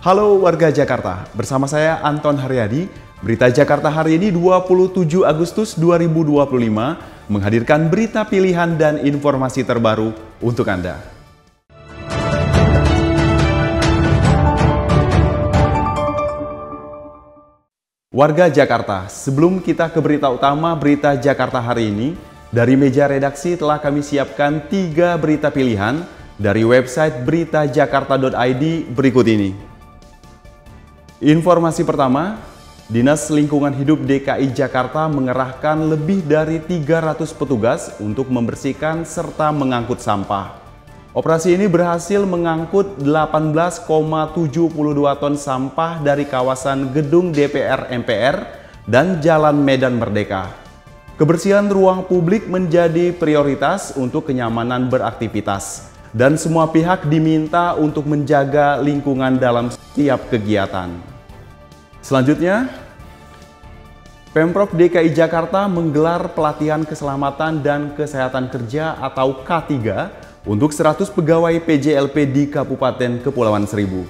Halo warga Jakarta, bersama saya Anton Haryadi. Berita Jakarta hari ini 27 Agustus 2025 menghadirkan berita pilihan dan informasi terbaru untuk Anda. Warga Jakarta, sebelum kita ke berita utama berita Jakarta hari ini, dari meja redaksi telah kami siapkan 3 berita pilihan dari website beritajakarta.id berikut ini. Informasi pertama, Dinas Lingkungan Hidup DKI Jakarta mengerahkan lebih dari 300 petugas untuk membersihkan serta mengangkut sampah. Operasi ini berhasil mengangkut 18,72 ton sampah dari kawasan gedung DPR MPR dan Jalan Medan Merdeka. Kebersihan ruang publik menjadi prioritas untuk kenyamanan beraktivitas, dan semua pihak diminta untuk menjaga lingkungan dalam setiap kegiatan. Selanjutnya, Pemprov DKI Jakarta menggelar pelatihan keselamatan dan kesehatan kerja atau K3 untuk 100 pegawai PJLP di Kabupaten Kepulauan Seribu.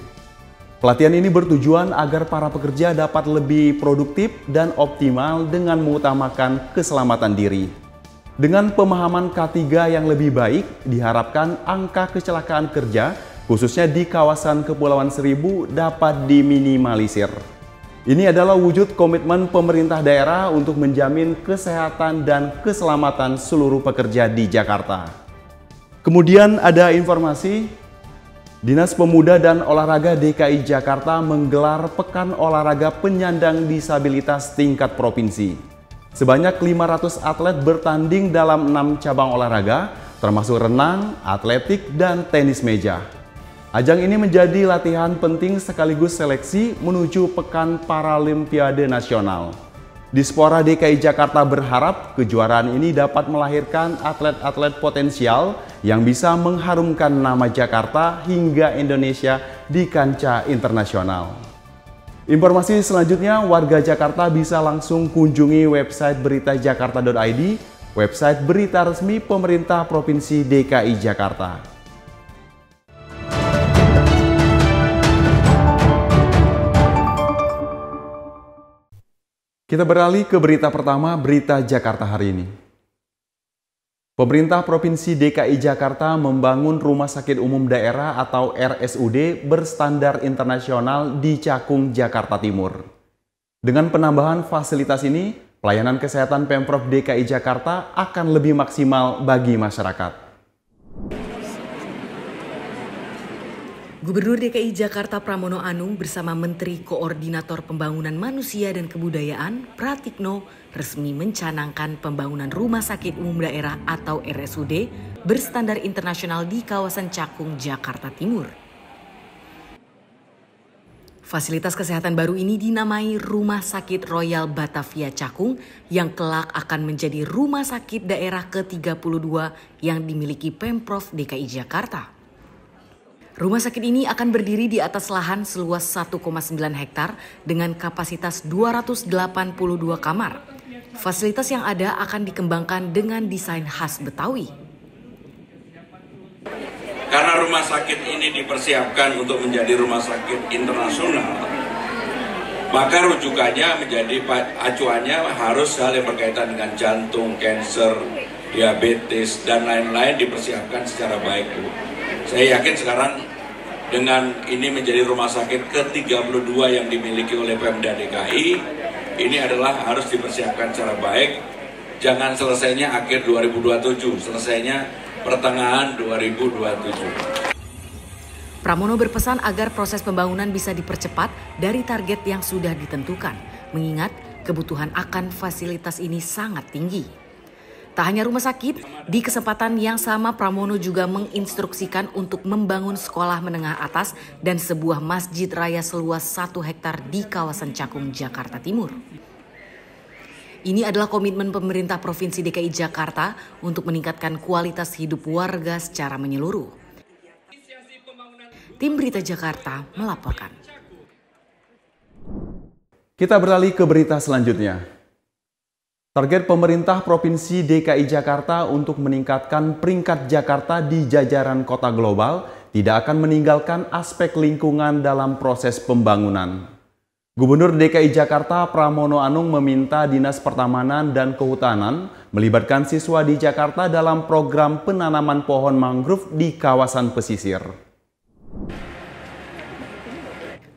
Pelatihan ini bertujuan agar para pekerja dapat lebih produktif dan optimal dengan mengutamakan keselamatan diri. Dengan pemahaman K3 yang lebih baik, diharapkan angka kecelakaan kerja, khususnya di kawasan Kepulauan Seribu, dapat diminimalisir. Ini adalah wujud komitmen pemerintah daerah untuk menjamin kesehatan dan keselamatan seluruh pekerja di Jakarta. Kemudian ada informasi, Dinas Pemuda dan Olahraga DKI Jakarta menggelar Pekan Olahraga Penyandang Disabilitas tingkat provinsi. Sebanyak 500 atlet bertanding dalam 6 cabang olahraga, termasuk renang, atletik, dan tenis meja. Ajang ini menjadi latihan penting sekaligus seleksi menuju Pekan Paralimpiade Nasional. Dispora DKI Jakarta berharap kejuaraan ini dapat melahirkan atlet-atlet potensial yang bisa mengharumkan nama Jakarta hingga Indonesia di kancah internasional. Informasi selanjutnya, warga Jakarta bisa langsung kunjungi website beritajakarta.id, website berita resmi pemerintah Provinsi DKI Jakarta. Kita beralih ke berita pertama, berita Jakarta hari ini. Pemerintah Provinsi DKI Jakarta membangun Rumah Sakit Umum Daerah atau RSUD berstandar internasional di Cakung, Jakarta Timur. Dengan penambahan fasilitas ini, pelayanan kesehatan Pemprov DKI Jakarta akan lebih maksimal bagi masyarakat. Gubernur DKI Jakarta Pramono Anung bersama Menteri Koordinator Pembangunan Manusia dan Kebudayaan Pratikno resmi mencanangkan pembangunan Rumah Sakit Umum Daerah atau RSUD berstandar internasional di kawasan Cakung, Jakarta Timur. Fasilitas kesehatan baru ini dinamai Rumah Sakit Royal Batavia Cakung yang kelak akan menjadi rumah sakit daerah ke-32 yang dimiliki Pemprov DKI Jakarta. Rumah sakit ini akan berdiri di atas lahan seluas 1,9 hektar dengan kapasitas 282 kamar. Fasilitas yang ada akan dikembangkan dengan desain khas Betawi. Karena rumah sakit ini dipersiapkan untuk menjadi rumah sakit internasional, maka rujukannya menjadi acuannya harus hal yang berkaitan dengan jantung, kanker, diabetes, dan lain-lain dipersiapkan secara baik. Saya yakin sekarang dengan ini menjadi rumah sakit ke-32 yang dimiliki oleh Pemda DKI, ini adalah harus dipersiapkan secara baik. Jangan selesainya akhir 2027, selesainya pertengahan 2027. Pramono berpesan agar proses pembangunan bisa dipercepat dari target yang sudah ditentukan, mengingat kebutuhan akan fasilitas ini sangat tinggi. Tak hanya rumah sakit, di kesempatan yang sama Pramono juga menginstruksikan untuk membangun sekolah menengah atas dan sebuah masjid raya seluas 1 hektar di kawasan Cakung, Jakarta Timur. Ini adalah komitmen pemerintah Provinsi DKI Jakarta untuk meningkatkan kualitas hidup warga secara menyeluruh. Tim Berita Jakarta melaporkan. Kita beralih ke berita selanjutnya. Target pemerintah Provinsi DKI Jakarta untuk meningkatkan peringkat Jakarta di jajaran kota global tidak akan meninggalkan aspek lingkungan dalam proses pembangunan. Gubernur DKI Jakarta Pramono Anung meminta Dinas Pertamanan dan Kehutanan melibatkan siswa di Jakarta dalam program penanaman pohon mangrove di kawasan pesisir.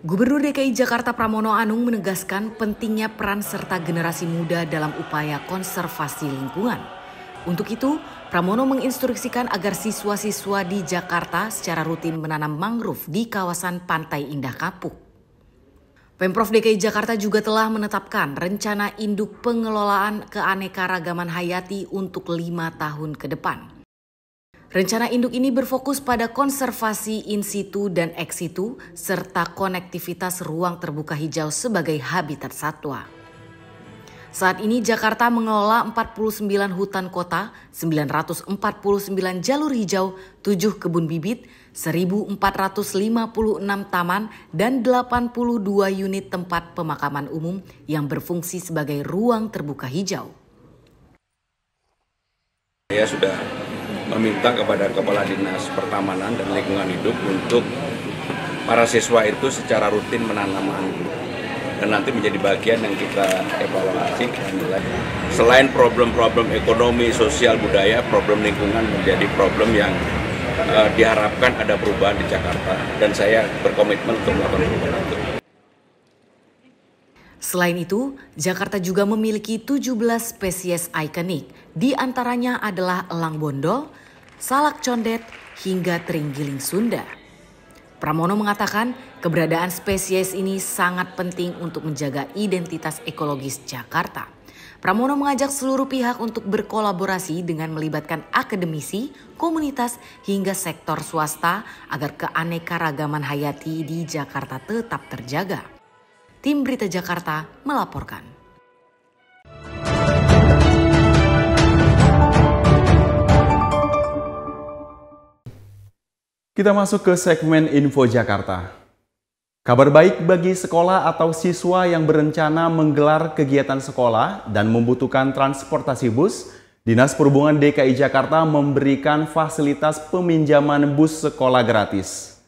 Gubernur DKI Jakarta Pramono Anung menegaskan pentingnya peran serta generasi muda dalam upaya konservasi lingkungan. Untuk itu, Pramono menginstruksikan agar siswa-siswa di Jakarta secara rutin menanam mangrove di kawasan Pantai Indah Kapuk. Pemprov DKI Jakarta juga telah menetapkan rencana induk pengelolaan keanekaragaman hayati untuk 5 tahun ke depan. Rencana induk ini berfokus pada konservasi in situ dan ex situ serta konektivitas ruang terbuka hijau sebagai habitat satwa. Saat ini Jakarta mengelola 49 hutan kota, 949 jalur hijau, 7 kebun bibit, 1.456 taman, dan 82 unit tempat pemakaman umum yang berfungsi sebagai ruang terbuka hijau. Saya sudah meminta kepada Kepala Dinas Pertamanan dan Lingkungan Hidup untuk para siswa itu secara rutin menanam mangrove. Dan nanti menjadi bagian yang kita evaluasi dan nilai. Selain problem-problem ekonomi, sosial, budaya, problem lingkungan menjadi problem yang diharapkan ada perubahan di Jakarta, dan saya berkomitmen untuk melakukan perubahan itu. Selain itu, Jakarta juga memiliki 17 spesies ikonik, di antaranya adalah elang bondol, salak condet, hingga terenggiling Sunda. Pramono mengatakan keberadaan spesies ini sangat penting untuk menjaga identitas ekologis Jakarta. Pramono mengajak seluruh pihak untuk berkolaborasi dengan melibatkan akademisi, komunitas, hingga sektor swasta agar keanekaragaman hayati di Jakarta tetap terjaga. Tim Berita Jakarta melaporkan. Kita masuk ke segmen Info Jakarta. Kabar baik bagi sekolah atau siswa yang berencana menggelar kegiatan sekolah dan membutuhkan transportasi bus, Dinas Perhubungan DKI Jakarta memberikan fasilitas peminjaman bus sekolah gratis.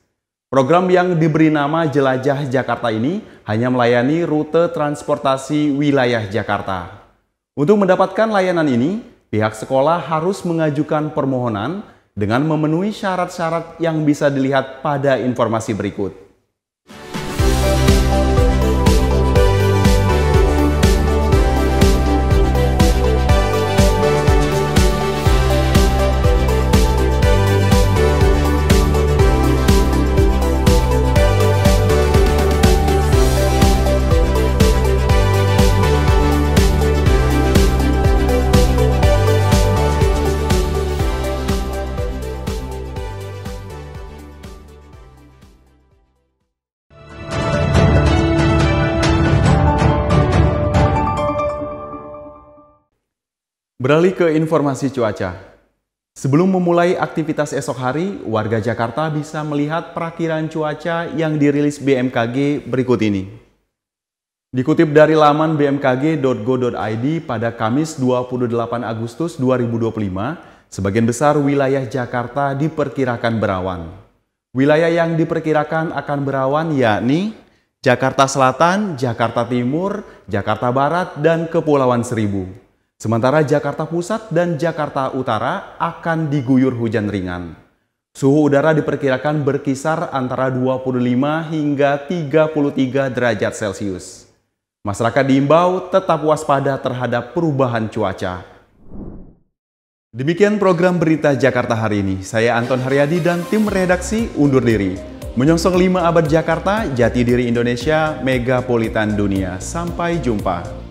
Program yang diberi nama Jelajah Jakarta ini hanya melayani rute transportasi wilayah Jakarta. Untuk mendapatkan layanan ini, pihak sekolah harus mengajukan permohonan dengan memenuhi syarat-syarat yang bisa dilihat pada informasi berikut. Beralih ke informasi cuaca. Sebelum memulai aktivitas esok hari, warga Jakarta bisa melihat perakiran cuaca yang dirilis BMKG berikut ini. Dikutip dari laman bmkg.go.id pada Kamis 28 Agustus 2025, sebagian besar wilayah Jakarta diperkirakan berawan. Wilayah yang diperkirakan akan berawan yakni Jakarta Selatan, Jakarta Timur, Jakarta Barat, dan Kepulauan Seribu. Sementara Jakarta Pusat dan Jakarta Utara akan diguyur hujan ringan. Suhu udara diperkirakan berkisar antara 25 hingga 33 derajat Celcius. Masyarakat diimbau tetap waspada terhadap perubahan cuaca. Demikian program Berita Jakarta hari ini. Saya Anton Haryadi dan tim redaksi undur diri. Menyongsong 5 abad Jakarta, jati diri Indonesia, megapolitan dunia. Sampai jumpa.